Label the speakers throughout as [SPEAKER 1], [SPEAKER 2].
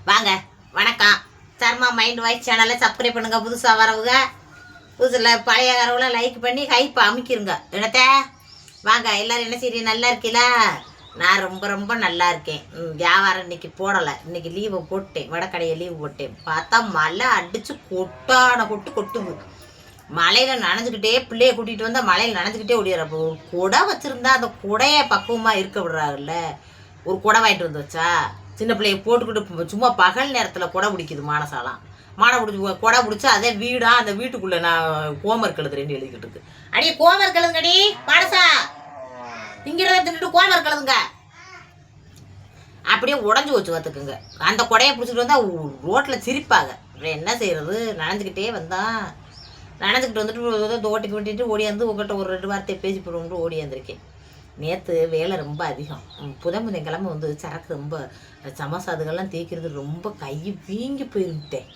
[SPEAKER 1] வாங்க வணக்கம். Sharma mind voice சேனலை சப்ஸ்கிரைப் பண்ணுங்க. புதுசாக வரவங்க புதுசில் பழைய வரவங்களாம் லைக் பண்ணி ஹைப் அமைக்கிருங்க. என்னத்த வாங்க எல்லோரும் என்ன செய்றீங்க? நல்லா இருக்கீங்களா? நான் ரொம்ப ரொம்ப நல்லா இருக்கேன். வியாபாரம் இன்னைக்கு போடலை. இன்னைக்கு லீவை போட்டேன். வடக்கடையை லீவு போட்டேன். பார்த்தா மழை அடித்து கொட்டுது. மலையில் நனைஞ்சிக்கிட்டே பிள்ளைய கூட்டிகிட்டு வந்தால் மலையில் நனைஞ்சிக்கிட்டே ஓடிடுறப்போ ஒரு குடை வச்சுருந்தா அந்த குடையை பக்குவமாக இருக்க விடுறாங்கல்ல. ஒரு குடை வாங்கிட்டு வந்து வச்சா சின்ன பிள்ளைய போட்டுக்கிட்டு சும்மா பகல் நேரத்தில் குடை பிடிக்குது. மானை பிடிச்சி குடை பிடிச்சா அதே வீடா அந்த வீட்டுக்குள்ளே நான் ஹோம்ஒர்க் எழுதுறேன்னு எழுதிக்கிட்டு இருக்கு. அடி ஹோம்ஒர்க் எழுதுங்கடி மானசா, திங்கிறத தின்னுட்டு ஹோம்ஒர்க் எழுதுங்க. அப்படியே உடஞ்சி வச்சு பார்த்துக்குங்க. அந்த குடையை பிடிச்சிட்டு வந்தால் ரோட்டில் சிரிப்பாங்க. என்ன செய்கிறது? நனைஞ்சிக்கிட்டே நனைஞ்சிக்கிட்டு வந்துட்டு தோட்டிக்கு விட்டுட்டு ஓடியாந்து உங்கள்கிட்ட ஒரு 2 வார்த்தையை பேசி போடுவோம்ட்டு ஓடியாந்துருக்கேன். நேற்று வேலை ரொம்ப அதிகம். புதன்கிழமை வந்து சரக்கு ரொம்ப சமோசாதுகள்லாம் தேய்க்கிறது ரொம்ப கை வீங்கி போயிருந்துட்டேன்.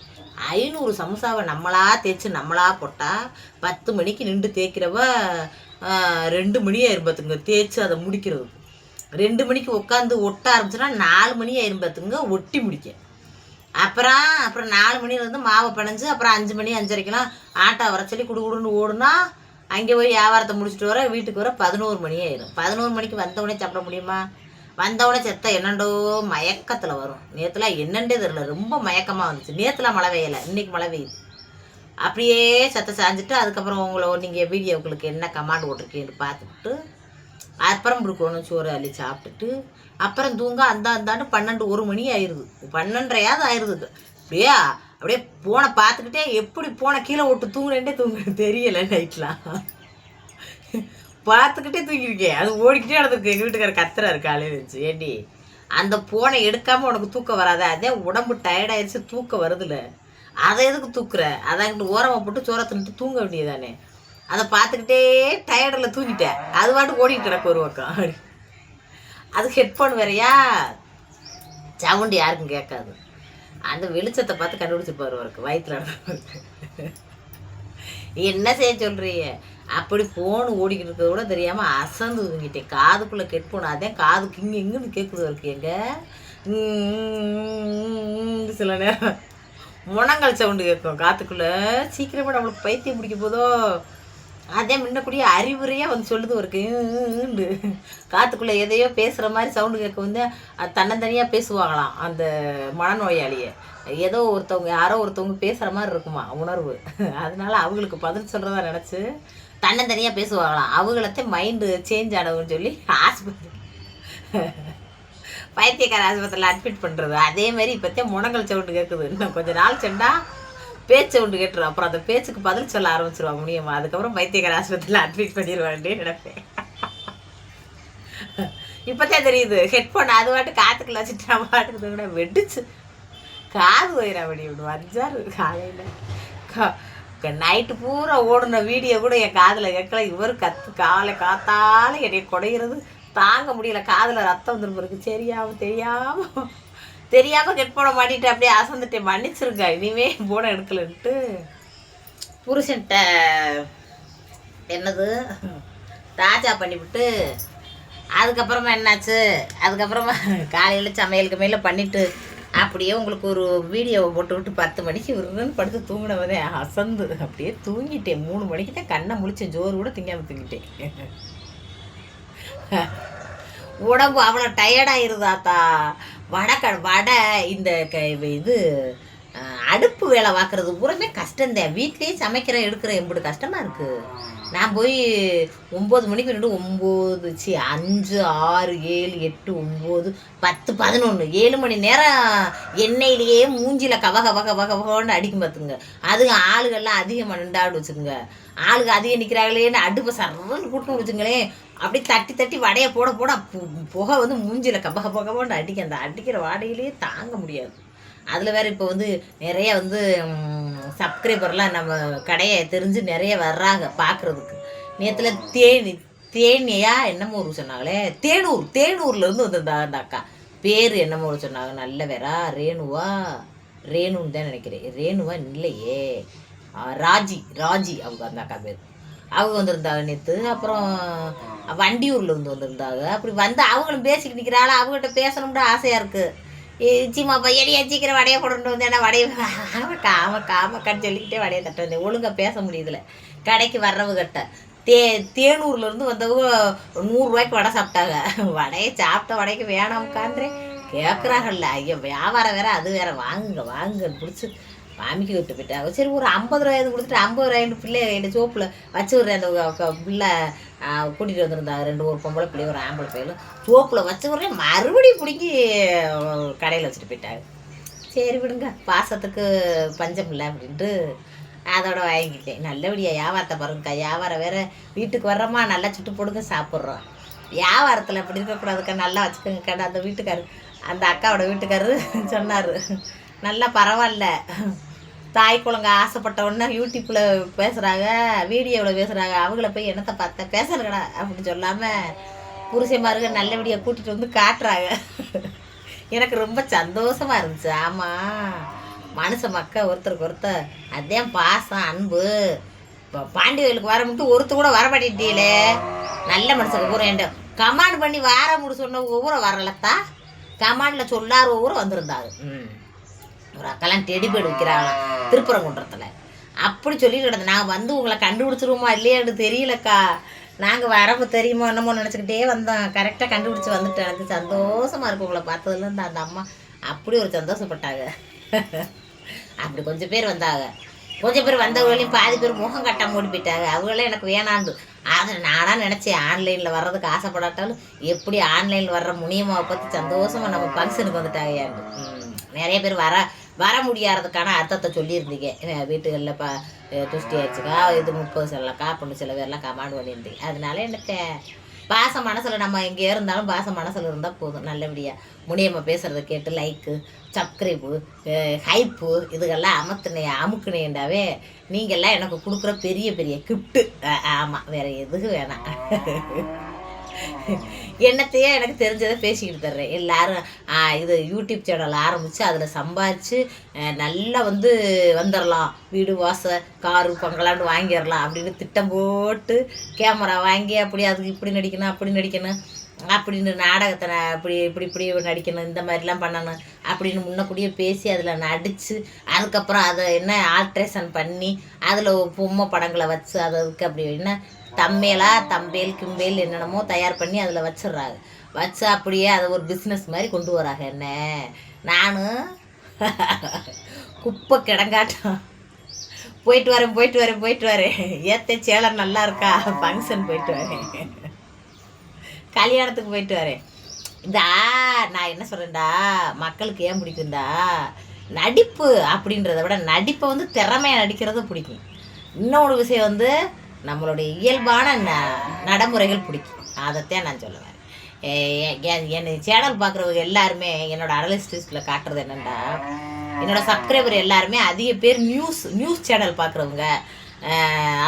[SPEAKER 1] 500 சமோசாவை நம்மளா தேய்ச்சி நம்மளா போட்டால் 10 மணிக்கு நின்று தேய்க்கிறவ 2 மணி ஆயிரும் பார்த்துங்க தேய்ச்சி அதை முடிக்கிறது. 2 மணிக்கு உட்காந்து ஒட்ட ஆரம்பிச்சுன்னா 4 மணி ஆயிரும் பார்த்துங்க ஒட்டி முடிக்க. அப்புறம் 4 மணிலேருந்து மாவை பிணைஞ்சு அப்புறம் 5 மணி 5:30க்கெல்லாம் ஆட்டோ வர சொல்லி குடுன்னு ஓடுனா அங்கே போய் வியாபாரத்தை முடிச்சுட்டு வர வீட்டுக்கு வர 11 மணி ஆயிடும். 11 மணிக்கு வந்தவுடனே சாப்பிட முடியுமா? வந்தவுடனே செத்த என்னண்டோ மயக்கத்தில் வரும். நேற்றுலாம் என்னண்டே தெரியல, ரொம்ப மயக்கமாக வந்துச்சு. நேற்றுலாம் மழை பெய்யலை, இன்றைக்கி மழை பெய்யுது. அப்படியே சத்த சாஞ்சிட்டு அதுக்கப்புறம் நீங்கள் வீடியோவுக்கு என்ன கமாண்ட் போட்டிருக்கீன்னு பார்த்துக்கிட்டு அப்புறம் கொடுக்கணும் சோறு அள்ளி சாப்பிட்டுட்டு அப்புறம் தூங்க அந்தாண்டு 12-1 மணி ஆயிடுது. 12:30 ஆயிடுது. அப்படியே போனை பார்த்துக்கிட்டே எப்படி போனை கீழே ஓட்டு தூங்குறேன் தெரியலை. நைட்லாம் பார்த்துக்கிட்டே தூங்கியிருக்கேன். அது ஓடிக்கிட்டே நடந்திருக்கு. எங்கள் வீட்டுக்கார கத்துறாரு காலையில் வச்சு, ஏண்டி அந்த போனை எடுக்காமல் உனக்கு தூக்கம் வராத? அதே உடம்பு டயர்டாயிருச்சு தூக்கம் வருதுல்ல, அதை எதுக்கு தூக்குற? அதாங்கிட்டு ஓரமாக போட்டு சோறை தின்னுட்டு தூங்க வேண்டியதானே. அதை பார்த்துக்கிட்டே டயர்டில் தூங்கிட்டேன். அது பாட்டு ஓடிட்டு கிடக்கு ஒரு பக்கம். அது ஹெட்ஃபோன் வேறையா, சவுண்டு யாருக்கும் கேட்காது. அந்த வெளிச்சத்தை பார்த்து கண்டுபிடிச்சிருப்பாரு அவருக்கு வயிற்றுல. என்ன செய்ய சொல்கிறீங்க? அப்படி ஃபோனு ஓடிக்கிட்டு இருக்கிறத கூட தெரியாமல் அசந்து தூங்கிட்டேன். காதுக்குள்ளே ஹெட்ஃபோன், அதே காதுக்கு இங்கேன்னு கேட்குது அவருக்கு. எங்க சில நேரம் முனங்கல் சவுண்டு கேட்கும் காத்துக்குள்ளே. சீக்கிரமாக நம்மளுக்கு பைத்தியம் பிடிக்க போதோ அதே முன்னக்கூடிய அறிவுரையாக வந்து சொல்லுது ஒரு காற்றுக்குள்ளே எதையோ பேசுகிற மாதிரி சவுண்டு கேட்க வந்து அது தன்னந்தனியாக பேசுவாங்களாம் அந்த மனநோயாளியை. ஏதோ யாரோ ஒருத்தவங்க பேசுகிற மாதிரி இருக்குமா உணர்வு. அதனால அவங்களுக்கு பதில் சொல்கிறதா நினச்சி தன்னந்தனியாக பேசுவாங்களாம். அவங்களத்தையும் மைண்டு சேஞ்ச் ஆனவன்னு சொல்லி ஆஸ்பத்திரி பைத்தியக்கார ஆஸ்பத்திரியில் அட்மிட் பண்ணுறது. அதே மாதிரி இப்போத்தையும் முனங்கல் சவுண்டு கேட்குது. இன்னும் கொஞ்சம் நாள் சென்றா பேச்சு ஒன்று கேட்டுரும். அப்புறம் அந்த பேச்சுக்கு பதில் சொல்ல ஆரம்பிச்சிருவாங்க முடியுமா. அதுக்கப்புறம் பைத்தியக்கார ஆஸ்பத்திரியில் அட்மிட் பண்ணிடுவாங்கன்னே நினைப்பேன். இப்போதான் தெரியுது ஹெட்ஃபோன் அது பாட்டு காற்றுக்குள்ள வச்சுட்டு நம்ம பாட்டுக்கு கூட வெடிச்சு காது போயிடா அப்படி விடுவோம். 5-6 காலையில் நைட்டு பூரா ஓடுன வீடியோ கூட என் காதில் கேட்கல. இவர் காத்தால என்னை குடையிறது தாங்க முடியல. காதில் ரத்தம் வந்துருக்கு இருக்கு. தெரியாமல் ஹெட்ஃபோனை மாட்டிட்டு அப்படியே அசந்துட்டேன். மன்னிச்சிருங்க, இனிமே போனை எடுக்கலன்ட்டு புருஷன்ட்ட என்னது தாஜா பண்ணிவிட்டு அதுக்கப்புறமா என்னாச்சு, அதுக்கப்புறமா காலையில் சமையலுக்கு மேலே பண்ணிவிட்டு அப்படியே உங்களுக்கு ஒரு வீடியோவை போட்டுவிட்டு 10 மணிக்கு விருதுன்னு படுத்து தூங்கினவதே அசந்து அப்படியே தூங்கிட்டேன். 3 மணிக்கு தான் கண்ணை முழிச்சேன். ஜோறு கூட திங்காமல் தூங்கிட்டேன். உடம்பு அவ்வளோ டயர்டாயிருதாத்தா. வடை இந்த இது அடுப்பு வேலை பார்க்குறது பூராமே கஷ்டந்தேன். வீட்லேயே சமைக்கிறேன் எடுக்கிறேன் எப்படி கஷ்டமாக இருக்குது. நான் போய் 9 மணிக்கு 9 5 6 7 8 9 10 11 7 மணி நேரம் எண்ணெயிலேயே மூஞ்சியில் கவகன்னு அடிக்கும் பார்த்துங்க. அதுங்க ஆளுகள்லாம் அதிகமாக நின்றாடு வச்சுக்கோங்க. ஆளுங்க அதிகம் நிற்கிறாங்களேன்னு அடுப்பை சர்றன்னு கூட்டணும் வச்சுங்களேன். அப்படி தட்டி வடையை போட புகை வந்து மூஞ்சியில் கபகன்னு அடிக்க. அந்த அடிக்கிற வாடையிலேயே தாங்க முடியாது. அதில் வேறு இப்போ வந்து நிறைய வந்து சப்ஸ்கிரைபர்லாம் நம்ம கடையை தெரிஞ்சு நிறைய வர்றாங்க பார்க்குறதுக்கு. நேற்றுல தேனியா என்னமோ ஊர் சொன்னாங்களே, தேனூர்லேருந்து வந்திருந்தா அந்த அக்கா. பேர் என்னமோ ஊர் சொன்னாங்க. நல்ல வேறா ரேணுன்னு தான் நினைக்கிறேன். ரேணுவா இல்லையே, ராஜி அவங்க அந்த அக்கா பேர். அவங்க வந்திருந்தாங்க நேற்று. அப்புறம் வண்டியூரில் வந்திருந்தாங்க. அப்படி வந்து அவங்களும் பேசிக்கிட்டு நிற்கிறாள். அவங்ககிட்ட பேசணும்னு ஆசையாக இருக்குது. சீமா பையடியா சீக்கிரம் வடையை போட்டு வந்தேன்னா வடையை காமக்கான்னு சொல்லிக்கிட்டே வடையை தட்ட வந்தேன். ஒழுங்காக பேச முடியுதுல. கடைக்கு வர்றவுகிட்ட தேனூர்லேருந்து வந்தவங்க 100 ரூபாய்க்கு வடை சாப்பிட்டாங்க. வடையை சாப்பிட்ட வடைக்கு வேணாம்கான்றேன் கேட்குறாங்கல்ல. ஐயோ வியாபாரம் வேற அது வேற, வாங்குங்கன்னு பிடிச்சி வாமிக்க விட்டு போயிட்டாங்க. சரி ஒரு 50 ரூபாய் கொடுத்துட்டு 50 ரூபாய்னு பிள்ளை என் சோப்பில் வச்சு விட்றேன். அந்த பிள்ளை கூட்டிகிட்டு வந்துருந்தாங்க 2 ஒரு பொம்பளை பிள்ளை ஒரு ஆம்பளை பிள்ளைகளும் சோப்பில் வச்சு விட்றேன். மறுபடியும் பிடிங்கி கடையில் வச்சுட்டு போயிட்டாங்க. சரி விடுங்க, பாசத்துக்கு பஞ்சம் இல்லை அப்படின்ட்டு அதோட வாங்கிக்கிட்டேன். நல்லபடியாக வியாபாரத்தை பாருங்கக்கா. வியாபாரம் வேறு வீட்டுக்கு வர்றோமா நல்லா சுட்டு போடுங்க சாப்பிட்றோம். வியாபாரத்தில் அப்படி இருக்கக்கூடாதுக்கா, நல்லா வச்சுக்கோங்கக்கா. அந்த வீட்டுக்காரரு, அந்த அக்காவோட வீட்டுக்காரரு சொன்னார், நல்லா பரவாயில்ல தாய் குழந்தை ஆசைப்பட்ட உடனே யூடியூப்பில் பேசுகிறாங்க, வீடியோவில் பேசுகிறாங்க, அவங்கள போய் என்னத்தை பார்த்தா பேசலக்கடா அப்படின்னு சொல்லாமல் புருஷன்மாருங்க நல்லபடியாக கூட்டிகிட்டு வந்து காட்டுறாங்க. எனக்கு ரொம்ப சந்தோஷமாக இருந்துச்சு. ஆமாம், மனுஷ மக்கள் ஒருத்தருக்கு ஒருத்தர் அதே பாசம் அன்பு. இப்போ பாண்டி கோயிலுக்கு வர மட்டும் ஒருத்தர் கூட வரமாட்டேட்டீங்களே. நல்ல மனுஷங்க பூரா என்கிட்ட கமாண்ட் பண்ணி வார முடி சொன்ன ஒவ்வொரு வரலத்தா, கமாண்டில் சொல்லார் ஒவ்வொரு வந்திருந்தாங்க. ஒரு அக்கெல்லாம் டெடிபேர்டு வைக்கிறாங்களாம் திருப்பரங்குன்றத்தில். அப்படி சொல்லிட்டு கிடந்து நாங்கள் வந்து உங்களை கண்டுபிடிச்சிருவோமா இல்லையான்னு தெரியலக்கா. நாங்கள் வரப்போ தெரியுமோ என்னமோ நினச்சிக்கிட்டே வந்தோம். கரெக்டாக கண்டுபிடிச்சி வந்துட்டு எனக்கு சந்தோஷமாக இருக்கும் உங்களை பார்த்ததுலேருந்து. அந்த அம்மா அப்படி ஒரு சந்தோஷப்பட்டாங்க. அப்படி கொஞ்சம் பேர் வந்தாங்க. கொஞ்சம் பேர் வந்தவங்களையும் பாதி பேர் முகம் கட்டாமல் ஓடி போயிட்டாங்க. அவங்களே எனக்கு வேணாண்டு. அதை நானாக நினச்சேன் ஆன்லைனில் வர்றதுக்கு ஆசைப்படாட்டாலும் எப்படி ஆன்லைனில் வர்ற முனியம்மாவை பற்றி சந்தோஷமாக நம்ம ஃபங்க்ஷனுக்கு வந்துட்டாங்க. நிறைய பேர் வர முடியாததுக்கான அர்த்தத்தை சொல்லியிருந்தீங்க. வீட்டுகளில் துஷ்டி ஆயிடுச்சுக்கா, இது 30 செல்லக்கா அப்படின்னு சில பேர்லாம் கமாண்ட் பண்ணியிருந்தீங்க. அதனால எனக்கு பாசம் மனசில் நம்ம எங்கே இருந்தாலும் பாசம் மனசில் இருந்தால் போதும். நல்லபடியாக முனியம்மா பேசுகிறத கேட்டு லைக்கு, சப்ஸ்கிரைப்பு, ஹைப்பு இதுகெல்லாம் அமுக்குனேண்டாவே நீங்கள்லாம் எனக்கு கொடுக்குற பெரிய பெரிய கிஃப்ட்டு. ஆமாம், வேறு எதுவும் வேணாம். என்னத்தையே எனக்கு தெரிஞ்சதை பேசிக்கிட்டு தர்றேன். எல்லோரும் இது யூடியூப் சேனல் ஆரம்பித்து அதில் சம்பாதிச்சு நல்லா வந்துடலாம், வீடு வாச காரு பங்களான்னு வாங்கிடலாம் அப்படின்னு திட்டம் போட்டு கேமரா வாங்கி அப்படி அதுக்கு இப்படி நடிக்கணும் அப்படி நடிக்கணும் அப்படின்னு நாடகத்தை இப்படி இப்படி இப்படி நடிக்கணும் இந்த மாதிரிலாம் பண்ணணும் அப்படின்னு முன்னக்கூடியே பேசி அதில் நடித்து அதுக்கப்புறம் அதை என்ன ஆல்ட்ரேஷன் பண்ணி அதில் பொம்மை படங்களை வச்சு அதுக்கு அப்படி என்ன தம்பேல் கிம்பேல் என்னென்னமோ தயார் பண்ணி அதில் வச்சிடுறாங்க. வச்சு அப்படியே அதை ஒரு பிஸ்னஸ் மாதிரி கொண்டு வராங்க. என்ன நானும் குப்பை கிடங்காட்டம் போயிட்டு வரேன். ஏற்ற சேலம் நல்லா இருக்கா, ஃபங்க்ஷன் போயிட்டு வரேன், கல்யாணத்துக்கு போயிட்டு வரேன். நான் என்ன சொல்கிறேன்டா, மக்களுக்கு ஏன் பிடிக்கும்டா, நடிப்பு அப்படின்றத விட நடிப்பை திறமையாக நடிக்கிறது பிடிக்கும். இன்னொரு விஷயம் நம்மளுடைய இயல்பான நடைமுறைகள் பிடிக்கும். அதைத்தான் நான் சொல்லுவேன். என்னை சேனல் பார்க்குறவங்க எல்லாருமே என்னோடய அனலிஸ்டில் காட்டுறது என்னென்னா, என்னோடய சப்ஸ்கிரைபர் எல்லாருமே அதிக பேர் நியூஸ் சேனல் பார்க்குறவங்க,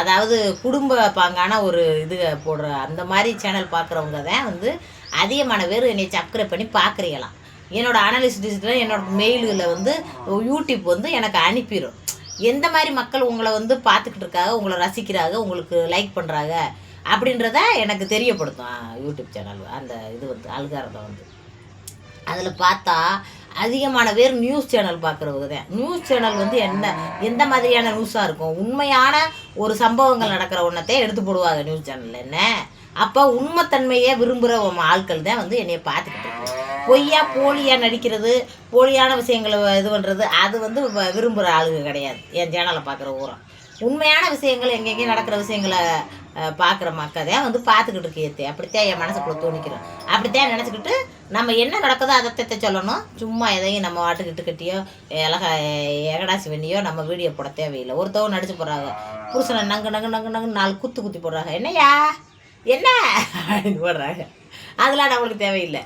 [SPEAKER 1] அதாவது குடும்ப பாங்கான ஒரு இது போடுற அந்த மாதிரி சேனல் பார்க்குறவங்க தான் அதிகமான பேர் என்னை சப்ஸ்கிரைப் பண்ணி பார்க்குறீங்களாம். என்னோடய அனலிஸ்டில் என்னோடய மெயிலில் யூடியூப் எனக்கு அனுப்பிடும் எந்த மாதிரி மக்கள் உங்களை பார்த்துக்கிட்டு இருக்காங்க, உங்களை ரசிக்கிறாங்க, உங்களுக்கு லைக் பண்ணுறாங்க அப்படின்றத எனக்கு தெரியப்படுத்தும் யூடியூப் சேனல். அந்த இது அல்காரதம் அதில் பார்த்தா அதிகமான பேர் நியூஸ் சேனல் பார்க்குறவங்க தான். நியூஸ் சேனல் எந்த மாதிரியான நியூஸாக இருக்கும், உண்மையான ஒரு சம்பவங்கள் நடக்கிற ஒன்றத்தையே எடுத்து போடுவாங்க நியூஸ் சேனலில். என்ன அப்போ உண்மைத்தன்மையை விரும்புகிற ஆட்கள் தான் என்னைய பார்த்துக்கிட்டு இருக்கு. பொய்யா போலியாக நடிக்கிறது, போலியான விஷயங்களை இது பண்ணுறது அது விரும்புகிற ஆளுங்க கிடையாது. என் சேனலை பார்க்குற ஊரம் உண்மையான விஷயங்கள் எங்கெங்கேயும் நடக்கிற விஷயங்களை பார்க்குற மக்கள் தான் பார்த்துக்கிட்டு இருக்கே. அப்படித்தான் என் மனசுக்குள்ள தோணிக்கிறோம். அப்படித்தான் நினச்சிக்கிட்டு நம்ம என்ன நடக்குதோ அதை சொல்லணும். சும்மா எதையும் நம்ம வாட்டுக்கிட்டு கட்டியோ எகடாசி வெண்ணியோ நம்ம வீடியோ போட தேவையில்லை. ஒருத்தவங்க நடிச்சு போடுறாங்க, புருஷனை நங்கு 4 குத்தி போடுறாங்க, என்னையா என்ன அப்படின்னு போடுறாங்க. அதெல்லாம் நம்மளுக்கு தேவையில்லை.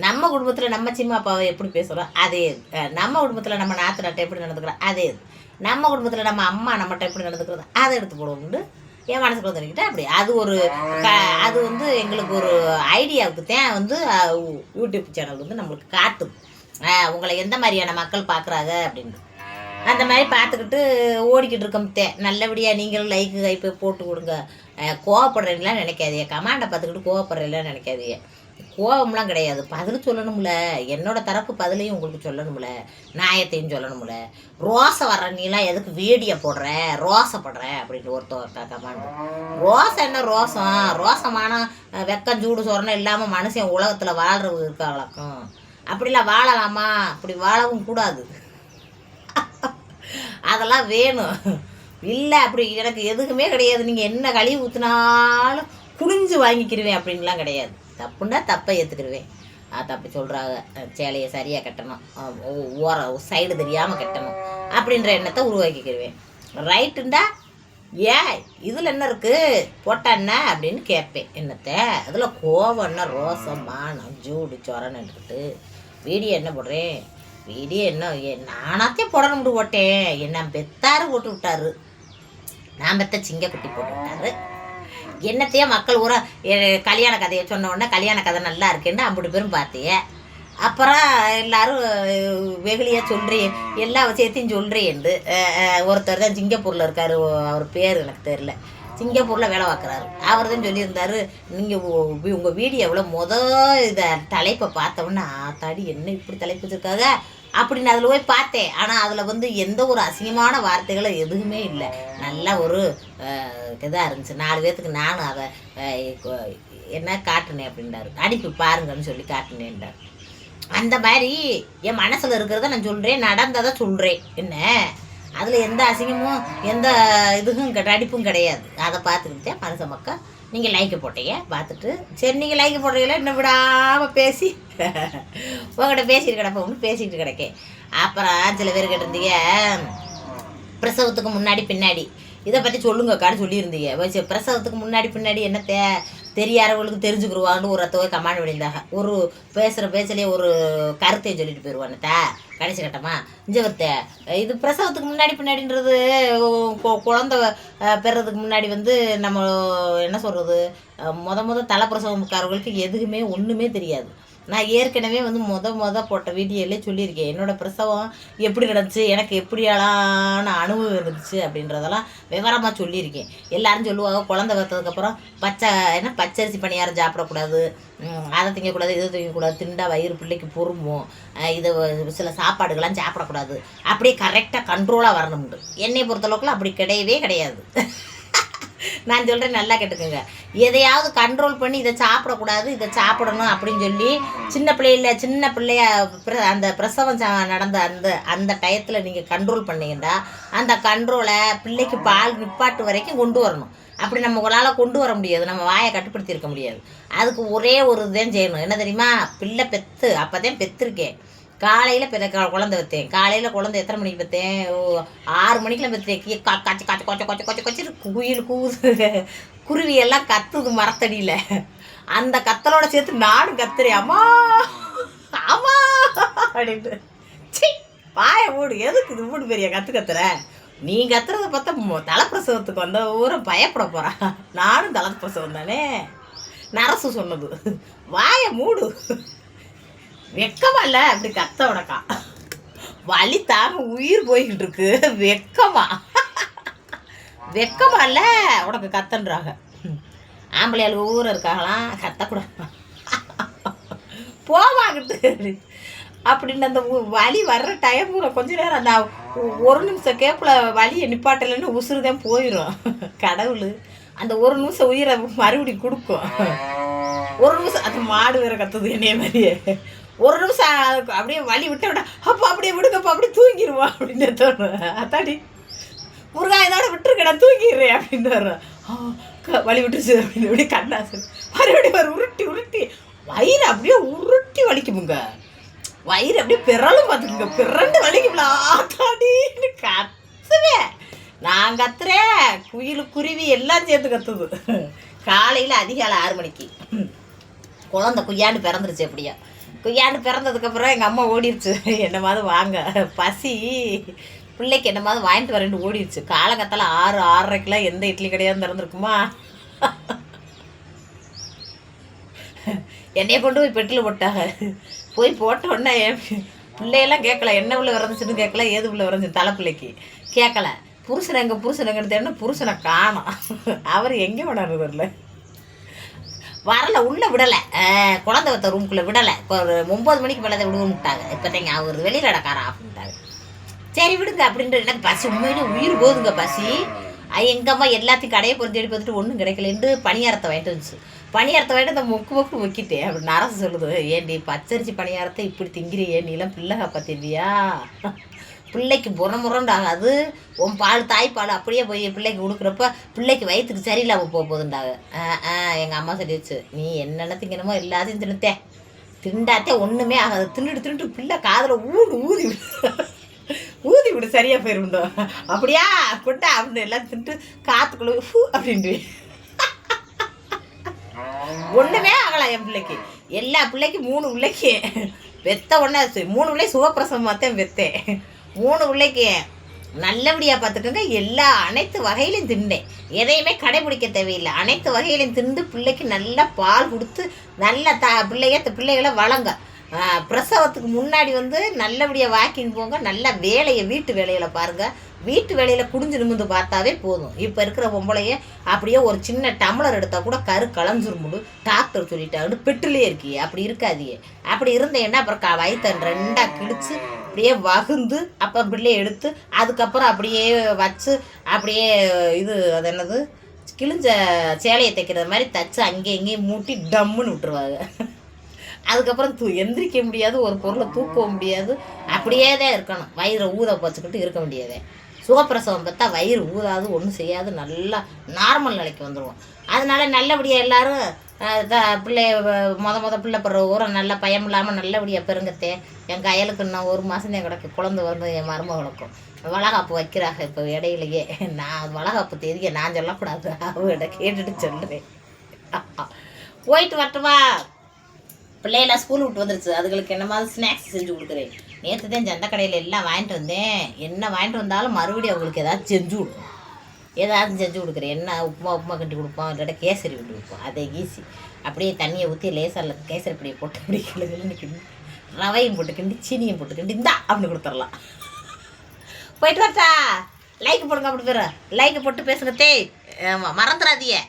[SPEAKER 1] நம்ம குடும்பத்தில் நம்ம சின்ன அப்பாவை எப்படி பேசுகிறோம் அதே இது, நம்ம குடும்பத்தில் நம்ம நாற்று நாட்டை எப்படி நடந்துக்கிறோம் அதே இது, நம்ம குடும்பத்தில் நம்ம அம்மா நம்மகிட்ட எப்படி நடந்துக்கிறது அதை எடுத்து போடுவோம்னு என் மனசுக்குள்ள தெரிவிக்கிட்டு அப்படி அது எங்களுக்கு ஒரு ஐடியாவுக்கு தான் யூடியூப் சேனல் நம்மளுக்கு காட்டுது உங்களை எந்த மாதிரியான மக்கள் பார்க்குறாங்க அப்படின்னு. அந்த மாதிரி பார்த்துக்கிட்டு ஓடிக்கிட்டு இருக்கோம். நல்லபடியாக நீங்களும் லைக்கு கைப்பு போட்டு கொடுங்க. கோவப்படுறீங்களாம் நினைக்காதீங்க, கமாண்டை பார்த்துக்கிட்டு கோவப்படுறீங்களாம் நினைக்காதீங்க. கோபம்லாம் கிடையாது. பதில் சொல்லணும்ல, என்னோட தரப்பு பதிலையும் உங்களுக்கு சொல்லணும்ல, நியாயத்தையும் சொல்லணும்ல. ரோசை வர்ற நீலாம் எதுக்கு வீடியோ போடுற, ரோசைப்படுற அப்படின்னு ஒருத்தர் கமாண்டு. ரோசம் என்ன ரோசம்? ரோசமான வெக்கம் சூடு சொரணம் இல்லாமல் மனுஷன் உலகத்தில் வாழ்றது இருக்காங்களாக்கும். அப்படிலாம் வாழலாமா? அப்படி வாழவும் கூடாது. அதெல்லாம் வேணும் இல்லை. அப்படி எனக்கு எதுக்குமே கிடையாது. நீங்கள் என்ன கழுவி ஊற்றினாலும் குனிஞ்சு வாங்கிக்கிருவேன் அப்படின்லாம் கிடையாது. தப்புன்னா தப்பை ஏற்றுக்கிடுவேன். தப்பு சொல்கிறாங்க, சேலையை சரியாக கட்டணும், ஓர சைடு தெரியாமல் கட்டணும் அப்படின்ற எண்ணத்தை உருவாக்கிக்கிடுவேன். ரைட்டுண்டா ஏன் இதில் என்ன இருக்குது போட்டா என்ன அப்படின்னு கேட்பேன். என்னத்தை அதில் கோவம் என்ன, ரோசம் மானம் ஜூடு சொரன்னுக்கிட்டு வீடியோ என்ன போடுறேன்? வீடியோ என்ன நானாத்தே போடணும்னு போட்டேன். என்ன பெத்தாரு போட்டு விட்டாரு, நான் பெத்த சிங்க குட்டி போட்டு விட்டாரு. என்னத்தையே மக்கள் ஊரா கல்யாண கதையை சொன்ன உடனே கல்யாண கதை நல்லா இருக்குன்னு 50 பேரும் பார்த்தேன். அப்புறம் எல்லாரும் வெகுளியாக சொல்கிறேன், எல்லா விஷயத்தையும் சொல்கிறேன்ட்டு. ஒருத்தர் தான் சிங்கப்பூரில் இருக்கார், அவர் பேர் எனக்கு தெரில, சிங்கப்பூரில் வேலை பார்க்குறாரு. அவர் தான் சொல்லியிருந்தார், நீங்கள் உங்கள் வீடியோவில் இதை தலைப்பை பார்த்தோம்னா ஆத்தாடி என்ன இப்படி தலைப்பு வச்சுருக்காங்க அப்படின்னு அதில் போய் பார்த்தேன். ஆனால் அதில் எந்த ஒரு அசிங்கமான வார்த்தைகளும் எதுவுமே இல்லை. நல்ல ஒரு இதாக இருந்துச்சு. 4 பேர்த்துக்கு நானும் அதை என்ன காட்டுனேன் அப்படின்றாரு. அனுப்பி பாருங்கன்னு சொல்லி காட்டுனேன்றார். அந்த மாதிரி என் மனசில் இருக்கிறத நான் சொல்கிறேன், நடந்ததை சொல்கிறேன். என்ன அதில் எந்த அசிங்கமும் எந்த இதுவும் நடிப்பும் கிடையாது. அதை பார்த்துக்கிட்டே மனுஷ மக்கள் நீங்கள் லைக்கு போட்டீங்க பார்த்துட்டு, சரி நீங்கள் லைக்கு போடுறீங்களா இன்னும் விடாமல் பேசி உங்கள்கிட்ட பேசிட்டு கிடப்போம்னு பேசிக்கிட்டு கிடக்கேன். அப்புறம் சில பேர் கேட்டிருந்தீங்க பிரசவத்துக்கு முன்னாடி பின்னாடி இதை பற்றி சொல்லுங்கக்கான்னு சொல்லியிருந்தீங்க. பிரசவத்துக்கு முன்னாடி பின்னாடி என்ன தெரியாதவங்களுக்கு தெரிஞ்சுக்கிடுவான்னு ஒரு ரத்தவை கமாண்ட் பண்ணியிருந்தாங்க. ஒரு பேசுகிற பேச்சிலே ஒரு கருத்தையும் சொல்லிட்டு போயிடுவான்னுட்டா கடைசி கட்டமா இஞ்சவர்த்த. இது பிரசவத்துக்கு முன்னாடி பின்னாடின்றது குழந்தை பெறதுக்கு முன்னாடி நம்ம என்ன சொல்கிறது, முத தலைப்பிரசவக்காரர்களுக்கு எதுவுமே ஒன்றுமே தெரியாது. நான் ஏற்கனவே முத போட்ட வீடியோலே சொல்லியிருக்கேன், என்னோடய பிரசவம் எப்படி நடந்துச்சு, எனக்கு எப்படியாலான அனுபவம் இருந்துச்சு அப்படின்றதெல்லாம் விவரமாக சொல்லியிருக்கேன். எல்லோரும் சொல்லுவாங்க குழந்தை வைத்ததுக்கப்புறம் பச்சரிசி பணியாரம் சாப்பிடக்கூடாது, அதை திங்கக்கூடாது, இதை திங்கக்கூடாது, திண்டா வயிறு பிள்ளைக்கு பொறுமும், இதை சில சாப்பாடுகள்லாம் சாப்பிடக்கூடாது, அப்படியே கரெக்டாக கண்ட்ரோலாக வரணும்னு. என்னை பொறுத்தளவுக்குலாம் அப்படி கிடையவே கிடையாது. நான் சொல்கிறேன் நல்லா கேட்டுக்கோங்க. எதையாவது கண்ட்ரோல் பண்ணி இதை சாப்பிடக்கூடாது இதை சாப்பிடணும் அப்படின்னு சொல்லி சின்ன பிள்ளைய அந்த பிரசவம் நடந்த அந்த டயத்தில் நீங்கள் கண்ட்ரோல் பண்ணீங்கன்னா அந்த கண்ட்ரோலை பிள்ளைக்கு பால் நிப்பாட்டு வரைக்கும் கொண்டு வரணும். அப்படி நம்மளால் கொண்டு வர முடியாது, நம்ம வாயை கட்டுப்படுத்தி இருக்க முடியாது. அதுக்கு ஒரே ஒரு இதுதான் செய்யணும். என்ன தெரியுமா, பிள்ளை பெற்று அப்போ தான் பெற்றிருக்கேன். காலையில் குழந்தை வைத்தேன். காலையில் குழந்தை எத்தனை மணிக்கு வைத்தேன், 6 மணிக்கெலாம் வைத்தேன். காய்ச்சி காய்ச்சி கொச்ச கொச்ச கொச்ச கொச்சு குயில் கூது, குருவியெல்லாம் கத்துது மரத்தடியில். அந்த கத்தலோட சேர்த்து நானும் கத்துறேன், அம்மா ஆமா அப்படின்ட்டு. சி பாய மூடு, எதுக்கு இது மூடு பெரிய கத்துற? நீ கத்துறதை பார்த்தா தலைப்பிரசவத்துக்கு வந்த ஊரை பயப்பட போகிறான். நானும் தலைப்பிரசவம் தானே, நரசு சொன்னது. வாய மூடு, வெக்கமா இல்லை அப்படி கத்த உனக்கா? வலி தாங்க உயிர் போய்கிட்டு இருக்கு, வெக்கமா இல்லை உனக்கு கத்தன்றாங்க. ஆம்பளையாளுக்கு ஊரை இருக்காங்களாம், கத்தக்கூடாது போவாங்கிட்டு அப்படின்னு. அந்த வலி வர்ற டைம் கொஞ்ச நேரம் அந்த 1 நிமிஷம் கேப்பில் வலியை நிப்பாட்டலைன்னு உசுறுதான் போயிடும். கடவுள் அந்த 1 நிமிஷம் உயிரை மறுபடியும் கொடுக்கும். 1 நிமிஷம் அந்த மாடு வேற கத்துது என்னைய மாதிரியே. 1 நிமிஷம் அப்படியே வலி விட்ட விட அப்போ அப்படியே விடுங்கப்பா அப்படியே தூங்கிடுவோம் அப்படின்னு தோணும். அத்தாடி முருகா இதோட விட்டுருக்கடா தூங்கிடுறேன் அப்படின்னு வரும். வலி விட்டுருச்சு அப்படின்னு அப்படியே கண்ணாசு மறுபடியும் ஒரு உருட்டி வயிறு அப்படியே உருட்டி வலிக்குமுங்க. வயிறு அப்படியே பிறலும் பார்த்துக்குங்க, பிறண்டு வலிக்கும்ல. ஆத்தாடின்னு கத்துவேன் நான், கத்துறேன். குயில் குருவி எல்லாம் சேர்த்து கத்துது. காலையில் அதிகாலை 6 மணிக்கு குழந்தை குய்யாண்டு பிறந்துருச்சு. எப்படியா குய்யாண்டு பிறந்ததுக்கப்புறம் எங்கள் அம்மா ஓடிடுச்சு, என்னமாவது வாங்க பசி பிள்ளைக்கு என்னமாவது வாங்கிட்டு வரேன்னு ஓடிடுச்சு. காலங்கத்தால் 6 6:30க்கெலாம் எந்த இட்லி கிடையாது திறந்துருக்குமா. என்னைய கொண்டு போய் பெட்டில் போட்டாங்க. போய் போட்ட உடனே பிள்ளையெல்லாம் கேட்கல, என்ன உள்ள விறந்துச்சுன்னு கேட்கல, ஏது உள்ள விறந்துச்சு தலை பிள்ளைக்கு கேட்கல. புருஷன் எங்கன்னு தேடினா புருஷனை காணோம். அவர் எங்கே விடாது வரல. வரல, உள்ளே விடலை, குழந்தை வைத்த ரூம்குள்ளே விடலை. ஒரு 9 மணிக்கு மேலே விடுவோம்ட்டாங்க. இப்போதைங்க அவர் வெளியில் இடக்காரன் அப்படின்ட்டாங்க. சரி விடுங்க அப்படின்ட்டு. எனக்கு பசி உண்மையிலே உயிர் போதுங்க பசி. எங்கள் அம்மா எல்லாத்தையும் கடையை பொறுத்து தேடி பார்த்துட்டு ஒன்றும் கிடைக்கலன்ட்டு பணியாரத்தை வாங்கிட்டு வந்துச்சு. பணியாரத்தை வாங்கிட்டு அந்த மொக்கு மொக்கிட்டேன் அப்படின்னு அரசு சொல்லுது. ஏன்டி பச்சரிசி பணியாரத்தை இப்படி திங்கிறியே, நீலாம் பிள்ளை காப்பாத்தியா? பிள்ளைக்கு முரண்டாகாது உன் பால், தாய்ப்பால் அப்படியே போய் பிள்ளைக்கு கொடுக்குறப்ப பிள்ளைக்கு வயிற்றுக்கு சரியில்லாமல் போகுதுண்டாங்க. எங்கள் அம்மா சொல்லிடுச்சு, நீ என்னென்ன திங்கணுமோ எல்லாத்தையும் திண்டாத்தே ஒன்றுமே ஆகாது. தின்னுட்டு பிள்ளை காதில் ஊதி விடு சரியாக போயிருந்தோம். அப்படியா கொட்டா அப்படின்னு எல்லாம் தின்ட்டு காத்துக்குள்ள அப்படின்ட்டு ஒன்றுமே ஆகலாம் என் பிள்ளைக்கு. எல்லா பிள்ளைக்கும் 3 பிள்ளைக்கு வெத்த ஒன்றா 3 பிள்ளை சுகப்பிரசவமாக தான் வெத்தேன். 3 பிள்ளைக்கு நல்லபடியாக பார்த்துக்கோங்க. அனைத்து வகையிலையும் தின்னேன். எதையுமே கடைபிடிக்க தேவையில்லை. அனைத்து வகையிலையும் திண்டு பிள்ளைக்கு நல்லா பால் கொடுத்து நல்ல பிள்ளைகளை வளங்க. பிரசவத்துக்கு முன்னாடி நல்லபடியாக வாக்கிங் போங்க. நல்ல வீட்டு வேலையில் பாருங்கள். வீட்டு வேலையில் குடிஞ்சு நிமிந்து பார்த்தாவே போதும். இப்போ இருக்கிற பொம்பளைய அப்படியே ஒரு சின்ன டம்ளர் எடுத்தால் கூட களைஞ்சிருமுடு டாக்டர் சொல்லிட்டாங்கன்னு பெட்டிலே இருக்கியே. அப்படி இருக்காதியே. அப்படி இருந்தேன்னா அப்புறம் வயிற்று 2ஆக கிழிச்சு அப்படியே வகுந்து அப்போ பிள்ளையை எடுத்து அதுக்கப்புறம் அப்படியே வச்சு அப்படியே அது என்னது கிழிஞ்ச சேலையை தைக்கிற மாதிரி தைச்சு அங்கேயும் இங்கேயும் மூட்டி டம்முன்னு விட்டுருவாங்க. அதுக்கப்புறம் எந்திரிக்க முடியாது, ஒரு பொருளை தூக்கவும் முடியாது, அப்படியே தான் இருக்கணும். வயிறை ஊத வச்சுக்கிட்டு இருக்க முடியாது. சுகப்பிரசவம் பார்த்தா வயிறு ஊதாது, ஒன்றும் செய்யாது, நல்லா நார்மல் நிலைக்கு வந்துடுவோம். அதனால நல்லபடியாக எல்லோரும் முத பிள்ளை பெற ஊரம் நல்லா பயம் இல்லாமல் நல்லபடியாக பெருங்கத்தே. என் கையலுக்கு இன்னும் 1 மாதம் தான் கிடக்கு. குழந்தை என் மருமகளுக்கும் வளகாப்பு வைக்கிறாங்க. இப்போ இடையிலையே நான் வளகாப்பு தேதியை நான் சொல்லக்கூடாது, அவங்ககிட்ட கேட்டுட்டு சொல்கிறேன். போயிட்டு வரட்டுமா? பிள்ளையெல்லாம் ஸ்கூல் விட்டு வந்துருச்சு. அதுகளுக்கு என்ன மாதிரி ஸ்நாக்ஸ் செஞ்சு கொடுக்குறேன். நேற்று தான் சந்தை கடையில் எல்லாம் வாங்கிட்டு வந்தேன். என்ன வாங்கிட்டு வந்தாலும் மறுபடியும் அவங்களுக்கு ஏதாவது செஞ்சு கொடுப்போம். செஞ்சு கொடுக்குறேன். என்ன உப்புமா கட்டி கொடுப்போம், இல்லாட்ட கேசரி கட்டி கொடுப்போம். அதை ஈஸி. அப்படியே தண்ணியை ஊற்றி லேசாக கேசரி பொடியை போட்டு அப்படி கிளி கிண்டி ரவையும் போட்டு கிண்டி சீனியும் போட்டு கிண்டி இந்தா அப்படின்னு கொடுத்துடலாம். போயிட்டு வரட்டா? லைக் போடுங்க. அப்படி பேர் லைக் போட்டு பேசுங்க. ஆமாம், மறந்துடாதீங்க.